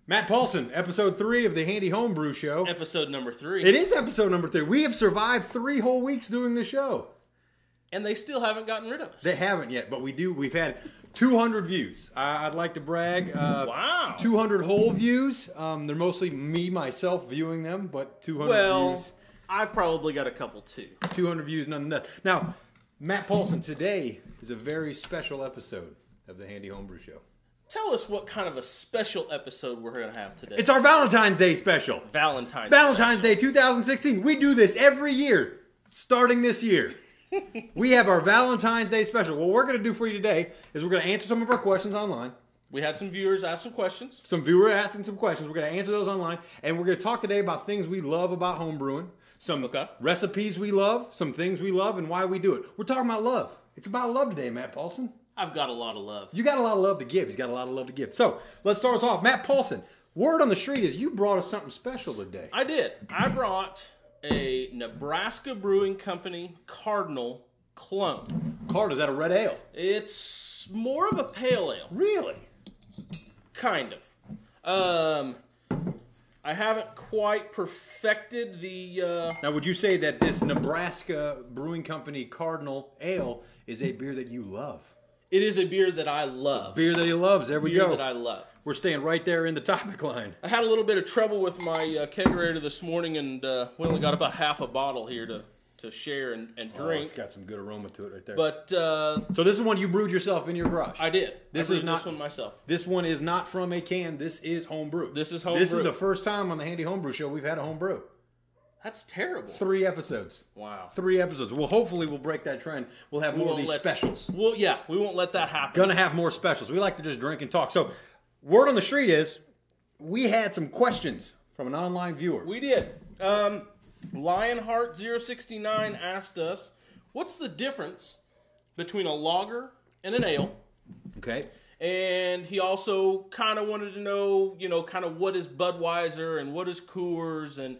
Matt Paulson, episode 3 of the Handy Homebrew Show. Episode number 3. It is episode number 3. We have survived 3 whole weeks doing the show. And they still haven't gotten rid of us. They haven't yet, but we do. We've had 200 views. I'd like to brag. Wow. 200 whole views. They're mostly me, myself, viewing them, but 200 views. I've probably got a couple too. 200 views nonetheless. Now, Matt Paulson, today is a very special episode of the Handy Homebrew Show. Tell us what kind of a special episode we're going to have today. It's our Valentine's Day Special. Valentine's Day 2016. We do this every year, starting this year. We have our Valentine's Day Special. What we're going to do for you today is we're going to answer some of our questions online. We had some viewers ask some questions. Some viewers asking some questions. We're going to answer those online. And we're going to talk today about things we love about homebrewing. Some recipes we love, some things we love, and why we do it. We're talking about love. It's about love today, Matt Paulson. I've got a lot of love. You got a lot of love to give. He's got a lot of love to give. So, let's start us off. Matt Paulson, word on the street is you brought us something special today. I did. I brought a Nebraska Brewing Company Cardinal clone. Cardinal, is that a red ale? It's more of a pale ale. Really? Kind of. I haven't quite perfected the... Now, would you say that this Nebraska Brewing Company Cardinal Ale is a beer that you love? It is a beer that I love. Beer that he loves. There we go. Beer that I love. We're staying right there in the topic line. I had a little bit of trouble with my kegerator this morning, and we only got about half a bottle here to share and drink. Oh, it's got some good aroma to it right there. But so this is one you brewed yourself in your garage. I did. This one myself. This one is not from a can. This is homebrew. This is homebrew. This is the first time on the Handy Homebrew Show we've had a homebrew. That's terrible. 3 episodes. Wow. 3 episodes. Well, hopefully we'll break that trend. We'll have more of these specials. Well, yeah, we won't let that happen. Gonna have more specials. We like to just drink and talk. So, word on the street is we had some questions from an online viewer. We did. Lionheart069 asked us, what's the difference between a lager and an ale? Okay. And he also kind of wanted to know, kind of what is Budweiser and what is Coors and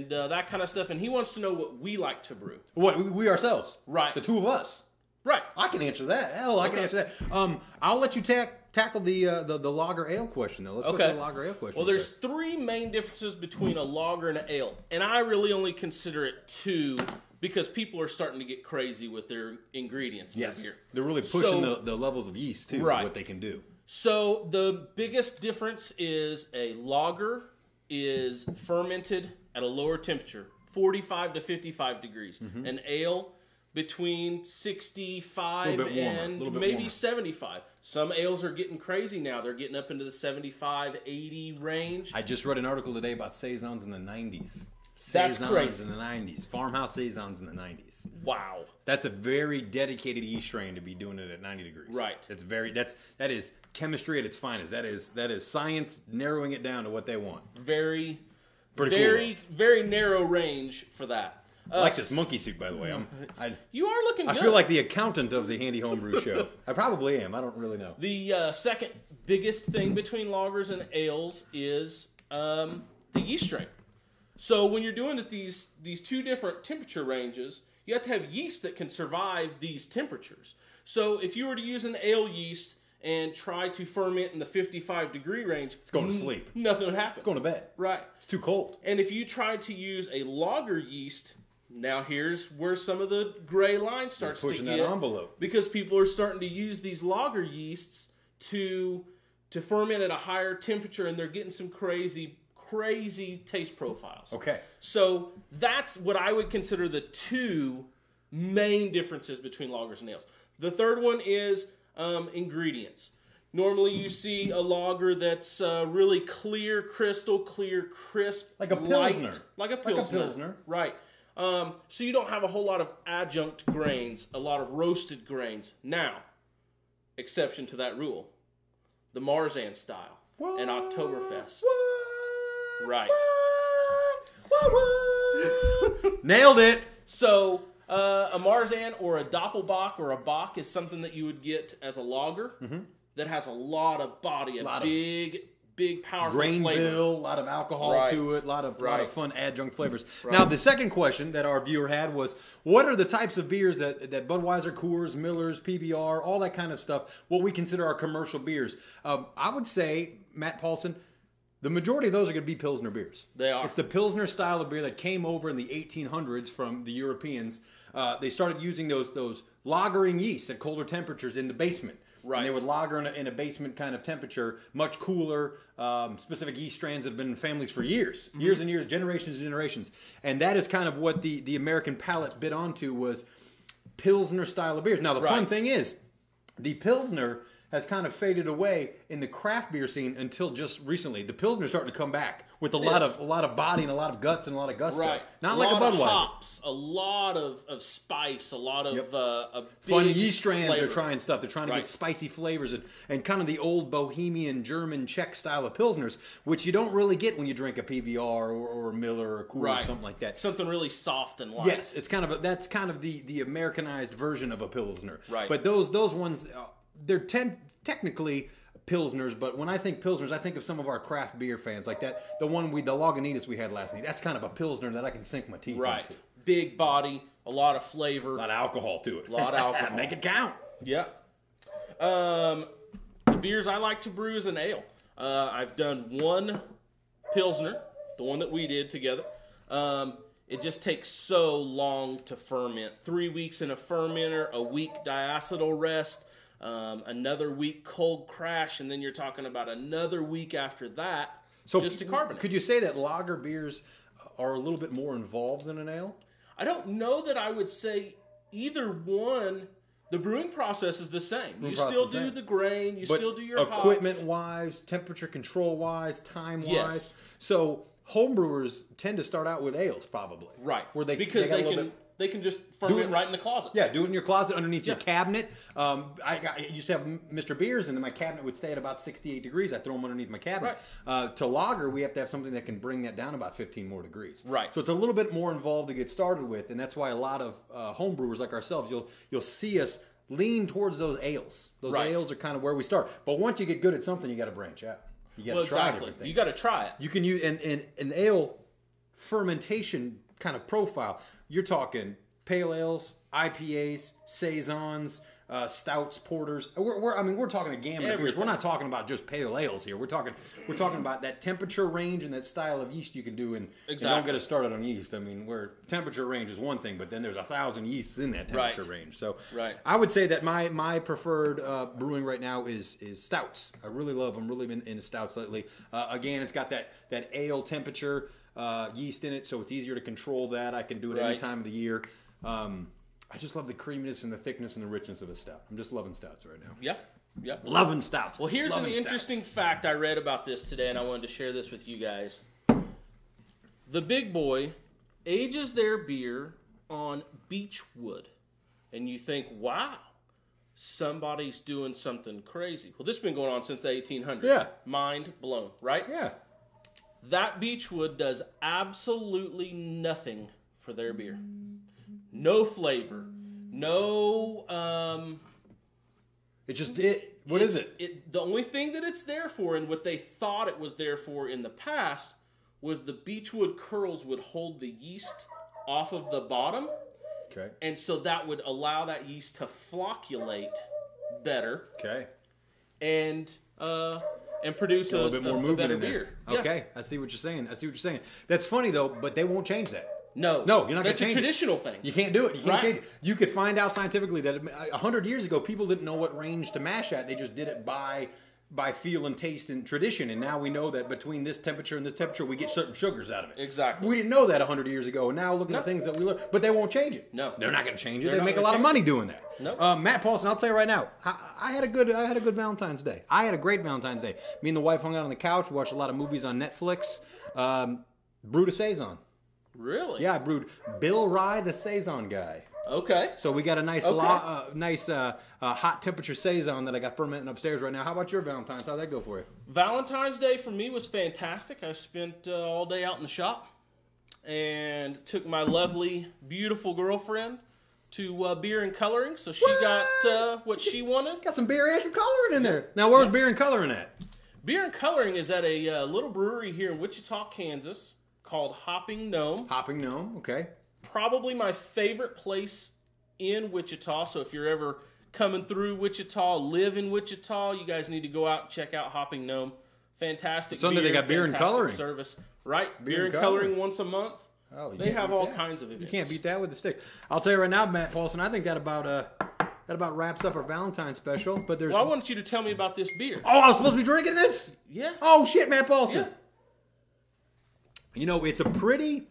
that kind of stuff. And he wants to know what we like to brew. What, we ourselves? Right. The two of us? Right. I can answer that. Hell, I can answer that. I'll let you tackle the lager ale question, though. Let's go to the lager ale question. Well, there's 3 main differences between a lager and an ale. And I really only consider it 2 because people are starting to get crazy with their ingredients in their beer. They're really pushing the levels of yeast, too, what they can do. So the biggest difference is a lager is fermented at a lower temperature, 45 to 55 degrees. Mm-hmm. An ale between 65 and maybe 75. Some ales are getting crazy now. They're getting up into the 75, 80 range. I just read an article today about saisons in the 90s. That's crazy. Saisons in the 90s. Farmhouse saisons in the 90s. Wow. That's a very dedicated yeast strain to be doing it at 90 degrees. Right. That is chemistry at its finest. That is science narrowing it down to what they want. Very narrow range for that. I like this monkey suit, by the way. You are looking good. I feel like the accountant of the Handy Homebrew Show. I probably am. I don't really know. The second biggest thing between lagers and ales is the yeast strain. So when you're doing it these 2 different temperature ranges, you have to have yeast that can survive these temperatures. So if you were to use an ale yeast and try to ferment in the 55-degree range, it's going to sleep. Nothing would happen. It's going to bed. Right. It's too cold. And if you try to use a lager yeast, now here's where some of the gray line starts to get. Pushing that envelope. Because people are starting to use these lager yeasts to ferment at a higher temperature, and they're getting some crazy taste profiles. Okay. So that's what I would consider the 2 main differences between lagers and ales. The third one is ingredients. Normally you see a lager that's really clear, crystal clear, crisp, like a pilsner. Like a pilsner. Right. So you don't have a whole lot of adjunct grains, a lot of roasted grains. Now, exception to that rule, the Marzan style and Oktoberfest. Right. Nailed it. So a Marzan or a Doppelbock or a Bock is something that you would get as a lager that has a lot of body, big, powerful grain flavor. bill, a lot of alcohol to it, a lot of fun adjunct flavors. Right. Now, the second question that our viewer had was, what are the types of beers that Budweiser, Coors, Miller's, PBR, all that kind of stuff, what we consider our commercial beers? I would say, Matt Paulson, The majority of those are going to be Pilsner beers. They are. It's the Pilsner style of beer that came over in the 1800s from the Europeans. They started using those lagering yeast at colder temperatures in the basement. Right. And they would lager in a basement kind of temperature, much cooler, specific yeast strands that have been in families for years. Years and years, generations and generations. And that is kind of what the American palate bit onto was Pilsner style of beers. Now, the fun thing is, the Pilsner has kind of faded away in the craft beer scene until just recently. The Pilsner is starting to come back with a lot of body and a lot of guts and a lot of gusto. Right. Not like a Budweiser. A lot of hops, a lot of spice, a lot of a big fun yeast strands. flavor. They're trying stuff. They're trying to get spicy flavors and kind of the old Bohemian, German, Czech style of Pilsners, which you don't really get when you drink a PBR or a Miller or a Coors or something like that. Something really soft and light. Yes, it's kind of that's kind of the Americanized version of a Pilsner. Right. But those ones, they're technically Pilsners, but when I think Pilsners, I think of some of our craft beer fans like that. The Lagunitas we had last night. That's kind of a Pilsner that I can sink my teeth into. Big body, a lot of flavor, a lot of alcohol to it. A lot of alcohol. Make it count. Yeah. The beers I like to brew is an ale. I've done one Pilsner, the one that we did together. It just takes so long to ferment. 3 weeks in a fermenter, a week diacetyl rest, another week cold crash, and then you're talking about another week after that just to carbonate. Could you say that lager beers are a little bit more involved than an ale? I don't know that I would say either one. The brewing process is the same. You still do the grain. You still do your hops. Equipment-wise, temperature control-wise, time-wise. Yes. So homebrewers tend to start out with ales, probably. Right. Where they can just ferment right in the closet. Yeah, do it in your closet underneath your cabinet. I used to have Mr. Beers, and then my cabinet would stay at about 68 degrees. I throw them underneath my cabinet. Right. To lager, we have to have something that can bring that down about 15 more degrees. Right. So it's a little bit more involved to get started with, and that's why a lot of homebrewers like ourselves, you'll see us lean towards those ales. Those ales are kind of where we start. But once you get good at something, you got to branch out. You got to try different things. You got to try it. You can use an ale fermentation kind of profile. You're talking pale ales, IPAs, saisons, stouts, porters. We're talking a gamut of beers. We're not talking about just pale ales here. We're talking about that temperature range and that style of yeast you can do. And don't get us started on yeast. I mean, where temperature range is one thing, but then there's 1,000 yeasts in that temperature range. So I would say that my preferred brewing right now is stouts. I really love them. Really been into stouts lately. Again, it's got that ale temperature yeast in it, so it's easier to control that. I can do it any time of the year. I just love the creaminess and the thickness and the richness of a stout. I'm just loving stouts right now. Yeah. Loving stouts. Well, here's an interesting fact I read about this today, and I wanted to share this with you guys. The Big Boy ages their beer on beech wood. And you think, wow, somebody's doing something crazy. Well, this has been going on since the 1800s. Yeah. Mind blown, right? Yeah. That beech wood does absolutely nothing for their beer. No flavor. No, It just it. What is it? The only thing that it's there for, and what they thought it was there for in the past, was the beechwood curls would hold the yeast off of the bottom. Okay. And so that would allow that yeast to flocculate better. Okay. And produce a little bit more movement in beer. Okay, Yeah. I see what you're saying. That's funny though, but they won't change that. No, you're not going to change it. That's a traditional thing. You can't do it. You can't change it. You could find out scientifically that 100 years ago, people didn't know what range to mash at. They just did it by feel and taste and tradition. And now we know that between this temperature and this temperature, we get certain sugars out of it. Exactly. We didn't know that 100 years ago. And now look at the things that we learn. But they won't change it. No. They're not going to change it. They make a lot of money doing that. No. Matt Paulson, I'll tell you right now, I had a good Valentine's Day. I had a great Valentine's Day. Me and the wife hung out on the couch. We watched a lot of movies on Netflix. Brewed a saison. Really? Yeah, I brewed Bill Rye, the saison guy. Okay. So we got a nice, hot temperature saison that I got fermenting upstairs right now. How about your Valentine's? How'd that go for you? Valentine's Day for me was fantastic. I spent all day out in the shop and took my lovely, beautiful girlfriend to beer and coloring. So she got what she wanted. Got some beer and some coloring in there. Now, where's beer and coloring at? Beer and coloring is at a little brewery here in Wichita, Kansas, called Hopping Gnome. Hopping Gnome, okay. Probably my favorite place in Wichita. So if you're ever coming through Wichita, live in Wichita, you guys need to go out and check out Hopping Gnome. Fantastic. Sunday they got beer and fantastic coloring. Service, right? Beer and coloring once a month. Oh, they have all kinds of events. You can't beat that with a stick. I'll tell you right now, Matt Paulson. I think that about wraps up our Valentine's special. But there's. Well, I wanted you to tell me about this beer. Oh, I was supposed to be drinking this? Yeah. Oh shit, Matt Paulson. Yeah. You know, it's a pretty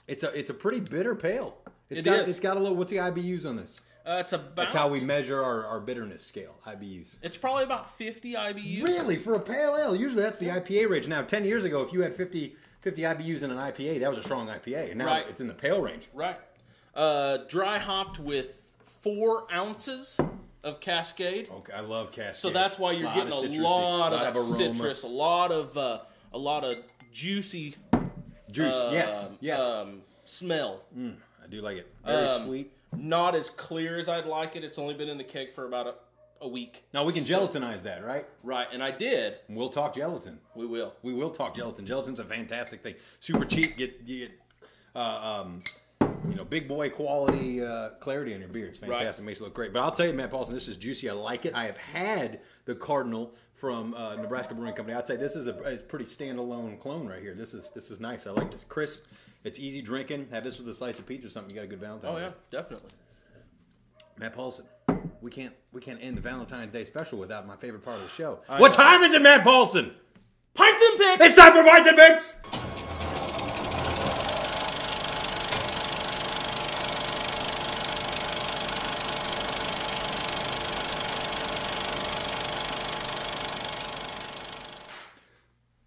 bitter pale. It's got a little. What's the IBUs on this? It's about. That's how we measure our bitterness scale. IBUs. It's probably about 50 IBUs. Really, for a pale ale, usually that's the IPA range. Now, 10 years ago, if you had 50 IBUs in an IPA, that was a strong IPA, and now it's in the pale range. Right. Dry hopped with 4 ounces of Cascade. Okay, I love Cascade. So that's why you're getting a lot of citrus, a lot of juicy juice. Yes. Smell. I do like it. Very sweet. Not as clear as I'd like it. It's only been in the keg for about a week. Now we can gelatinize that, right? Right, and I did. And we'll talk gelatin. We will. We will talk gelatin. Gelatin's a fantastic thing. Super cheap. You get big boy quality clarity on your beer. It's fantastic. Makes it look great. But I'll tell you, Matt Paulson, this is juicy. I like it. I have had the Cardinal from Nebraska Brewing Company. I'd say this is a pretty standalone clone right here. This is nice. I like this. Crisp. It's easy drinking. Have this with a slice of pizza or something. You got a good Valentine's. Oh yeah, definitely. Matt Paulson, we can't end the Valentine's Day special without my favorite part of the show. What time is it, Matt Paulson? Pints and Picks! It's time for Pints and Picks!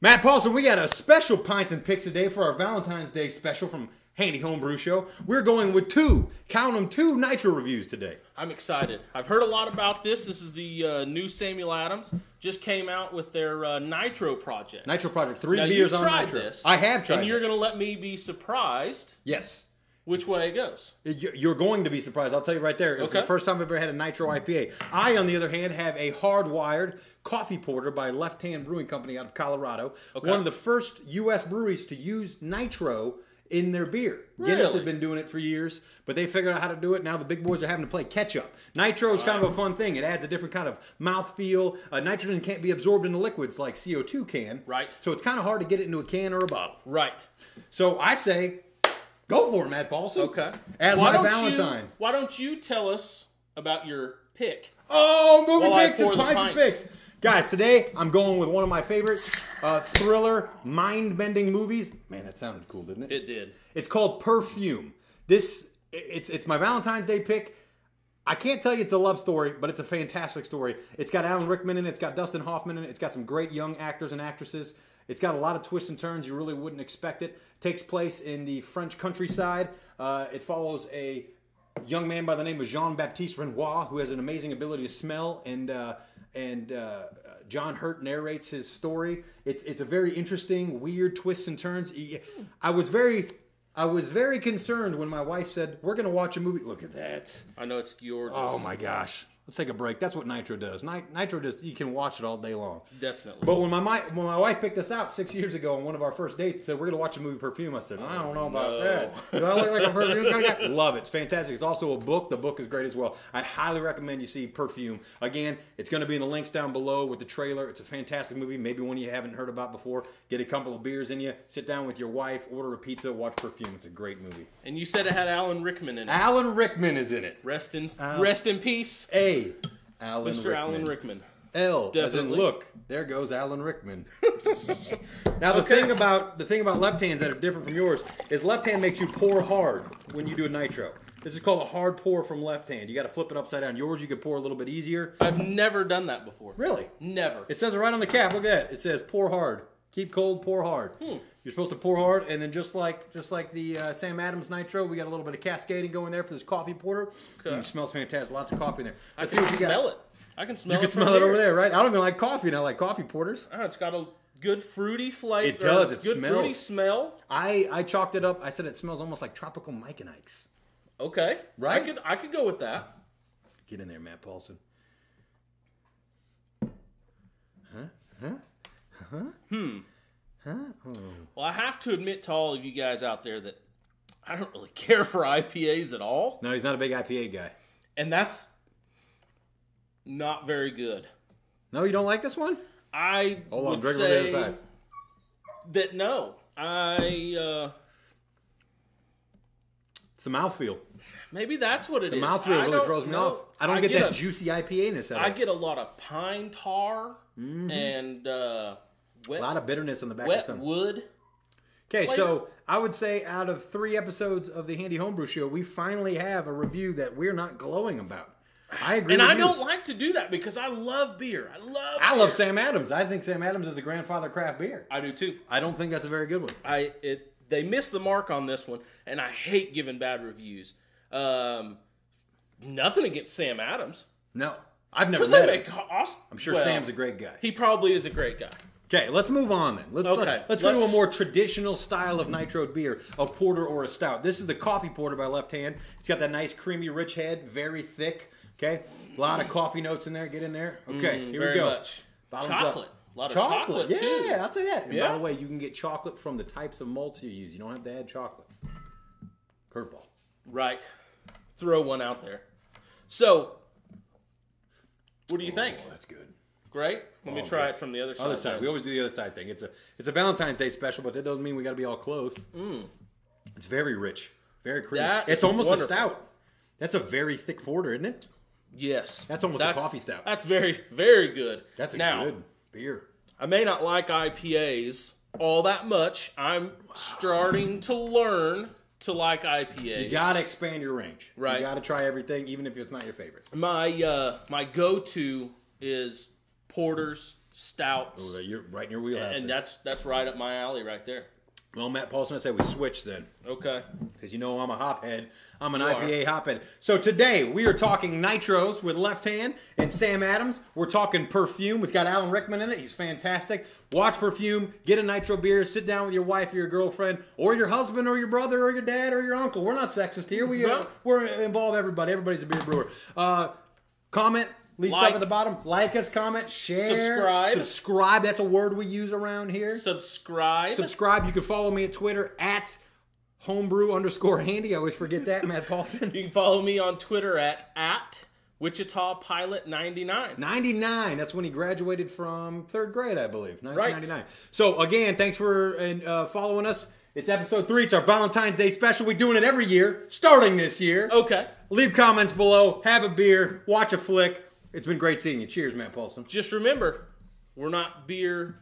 Matt Paulson, we got a special Pints and Picks today for our Valentine's Day special from Handy Homebrew Show. We're going with two Nitro reviews today. I'm excited. I've heard a lot about this. This is the new Samuel Adams. Just came out with their Nitro project. Nitro project. 3 now, beers you've on tried Nitro. This, I have tried and you're going to let me be surprised. Yes. Which way it goes. You're going to be surprised. I'll tell you right there. It's the first time I've ever had a Nitro IPA. I, on the other hand, have a hardwired coffee porter by Left Hand Brewing Company out of Colorado. One of the first U.S. breweries to use Nitro in their beer. Really? Guinness had been doing it for years, but they figured out how to do it. Now the big boys are having to play catch up. Nitro is kind of a fun thing. It adds a different kind of mouthfeel. Nitrogen can't be absorbed into liquids like CO2 can. Right. So it's kind of hard to get it into a can or a bottle. Right. So I say, go for it, Matt Paulson. Okay. As my Valentine. Why don't you tell us about your pick? Oh, movie picks and pints and picks. Guys, today I'm going with one of my favorite thriller, mind-bending movies. Man, that sounded cool, didn't it? It did. It's called Perfume. It's my Valentine's Day pick. I can't tell you it's a love story, but it's a fantastic story. It's got Alan Rickman in it. It's got Dustin Hoffman in it. It's got some great young actors and actresses. It's got a lot of twists and turns. You really wouldn't expect it. It takes place in the French countryside. It follows a young man by the name of Jean-Baptiste Renoir, who has an amazing ability to smell, and John Hurt narrates his story. It's a very interesting, weird twists and turns. I was very concerned when my wife said, "We're going to watch a movie." Look at that. I know it's gorgeous. Oh my gosh. Let's take a break. That's what Nitro does. Nitro just, you can watch it all day long. Definitely. But when my wife picked us out 6 years ago on one of our first dates, said, "We're going to watch a movie, Perfume," I said, "I don't know about that. Do I look like a perfume kind of guy?" Love it. It's fantastic. It's also a book. The book is great as well. I highly recommend you see Perfume. Again, it's going to be in the links down below with the trailer. It's a fantastic movie. Maybe one you haven't heard about before. Get a couple of beers in you. Sit down with your wife. Order a pizza. Watch Perfume. It's a great movie. And you said it had Alan Rickman in it. Alan Rickman is in it. Rest in peace. Alan Mr. Rickman. Alan Rickman. L, Definitely. as in look, there goes Alan Rickman. Now the thing about left hands that are different from yours is left hand makes you pour hard when you do a nitro. This is called a hard pour from left hand. You got to flip it upside down. Yours you could pour a little bit easier. I've never done that before. Really? Never. It says it right on the cap. Look at that. It says pour hard. Keep cold, pour hard. You're supposed to pour hard, and then just like the Sam Adams Nitro, we got a little bit of cascading going there for this coffee porter. Okay. It smells fantastic. Lots of coffee in there. I can smell it. I can smell it. You can smell it over there, right? I don't even like coffee, and I like coffee porters. Oh, it's got a good fruity flavor. It does. It good smells. Fruity smell. I chalked it up. I said it smells almost like tropical Mike and Ike's. Okay. Right? I could go with that. Get in there, Matt Paulson. Well, I have to admit to all of you guys out there that I don't really care for IPAs at all. No, he's not a big IPA guy. And that's not very good. No, you don't like this one? I Hold on, would drink from the other say side. that no. It's the mouthfeel. Maybe that's what it is. The mouthfeel really throws me off. I don't get that juicy IPA-ness out of it. I get a lot of pine tar and a lot of bitterness on the back wet of the tongue. wood. Okay, flavor. so I would say out of 3 episodes of the Handy Homebrew Show, we finally have a review that we're not glowing about. I agree And with I you. don't like to do that because I love beer. I love Sam Adams. I think Sam Adams is the grandfather of craft beer. I do too. I don't think that's a very good one. They missed the mark on this one, and I hate giving bad reviews. Nothing against Sam Adams. No, I've never Because they met him. make awesome. I'm sure Sam's a great guy. He probably is a great guy. Okay, let's move on then. Let's go to a more traditional style of nitroed beer, a porter or a stout. This is the coffee porter by Left Hand. It's got that nice creamy rich head, very thick. Okay, a lot of coffee notes in there. Get in there. Okay, here we go. Much. Bottoms Chocolate. up. A lot of chocolate too. Yeah, I'll tell you that. And Yeah. by the way, you can get chocolate from the types of malts you use. You don't have to add chocolate. Curveball. Right. Throw one out there. So, what do you think? Oh, that's good. Great. Let me try it from the other side. Other side. then. We always do the other side thing. It's a Valentine's Day special, but that doesn't mean we got to be all close. It's very rich, very creamy. It's almost wonderful. a stout. That's a very thick porter, isn't it? Yes. That's almost a coffee stout. That's very, very good. That's a now, good beer. I may not like IPAs all that much. I'm starting to learn to like IPAs. You got to expand your range. Right. You got to try everything, even if it's not your favorite. My go-to is porters, stouts, Oh, you're right in your wheelhouse. and there. that's right up my alley right there. Well, Matt Paulson, I say we switch then. Okay. Because you know I'm a hophead. I'm an IPA hophead. So today we are talking nitros with Left Hand and Sam Adams. We're talking perfume. It's got Alan Rickman in it. He's fantastic. Watch Perfume. Get a nitro beer. Sit down with your wife or your girlfriend or your husband or your brother or your dad or your uncle. We're not sexist here. We're involve everybody. Everybody's a beer brewer. Comment. Leave stuff at the bottom. Like us, comment, share. Subscribe. That's a word we use around here. Subscribe. You can follow me at Twitter at homebrew_handy. I always forget that, Matt Paulson. You can follow me on Twitter at Wichita Pilot 99. 99. That's when he graduated from 3rd grade, I believe. 1999. Right. So, again, thanks for following us. It's episode 3. It's our Valentine's Day special. We're doing it every year, starting this year. Okay. Leave comments below. Have a beer. Watch a flick. It's been great seeing you. Cheers, Matt Paulson. Just remember, we're not beer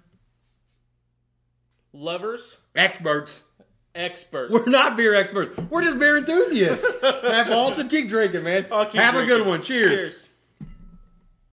lovers. Experts. We're not beer experts. We're just beer enthusiasts. Matt Paulson, keep drinking, man. I'll keep Have drinking. a good one. Cheers.